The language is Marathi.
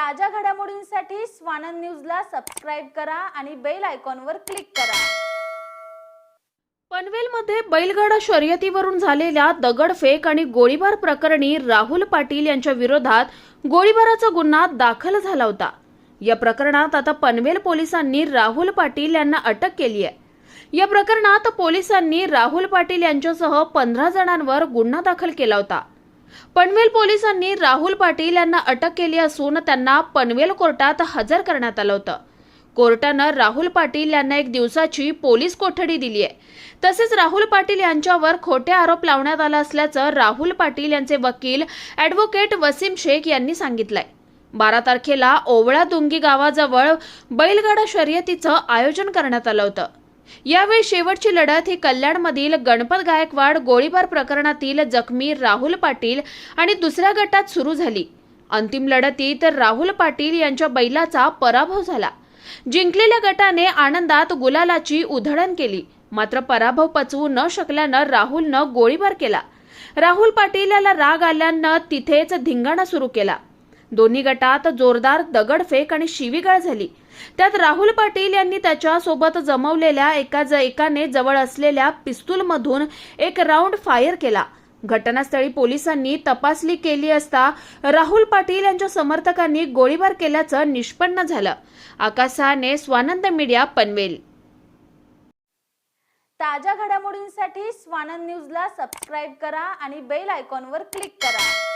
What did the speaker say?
ताज्या घडामोडींसाठी स्वानंद न्यूजला सबस्क्राइब करा आणि बेल आयकॉनवर क्लिक करा। पनवेलमध्ये बैलगाडा शर्यतीवरून झालेल्या दगडफेक आणि गोळीबार प्रकरणी राहुल पाटील यांच्या विरोधात गोळीबाराचा गुन्हा दाखल झाला होता। या प्रकरणात आता पनवेल पोलिसांनी राहुल पाटील यांना अटक केली आहे। या प्रकरणात पोलिसांनी राहुल पाटील यांच्यासह 15 जणांवर गुन्हा दाखल केला होता। पनवेल पोलिसांनी राहुल पाटील यांना अटक केली असून त्यांना पनवेल कोर्टात हजर करण्यात आलं होतं। कोर्टानं राहुल पाटील यांना 1 दिवसाची पोलीस कोठडी दिली आहे। तसेच राहुल पाटील यांच्यावर खोटे आरोप लावण्यात आला असल्याचं राहुल पाटील यांचे वकील ॲडव्होकेट वसीम शेख यांनी सांगितलंय। 12 तारखेला ओवळादुंगी गावाजवळ बैलगाडा शर्यतीचं आयोजन करण्यात आलं होतं। यावेळी शेवटची लढत ही कल्याणमधील गणपत गायकवाड गोळीबार प्रकरणातील जखमी राहुल पाटील आणि दुसऱ्या गटात सुरू झाली। अंतिम लढतीत राहुल पाटील यांच्या बैलाचा पराभव झाला। जिंकलेल्या गटाने आनंदात गुलालाची उधळण केली, मात्र पराभव पचवू न शकल्यानं राहुलनं गोळीबार केला। राहुल पाटील याला राग आल्यानं तिथेच धिंगाणा सुरू केला। दोन्ही गटात जोरदार दगडफेक आणि शिवीगाळ झाली। त्यात राहुल पाटील यांनी त्याच्या सोबत जमवलेल्या एकाने जवळ असलेल्या पिस्तूलमधून 1 राऊंड फायर केला। घटनास्थळी पोलिसांनी तपासणी केली असता राहुल पाटील यांच्या समर्थकांनी गोळीबार केल्याचं निष्पन्न झालं। आकाश साहने, स्वानंद मीडिया, पनवेल। ताज्या घडामोडींसाठी स्वानंद न्यूजला सबस्क्राइब करा आणि बेल आयकॉनवर क्लिक करा।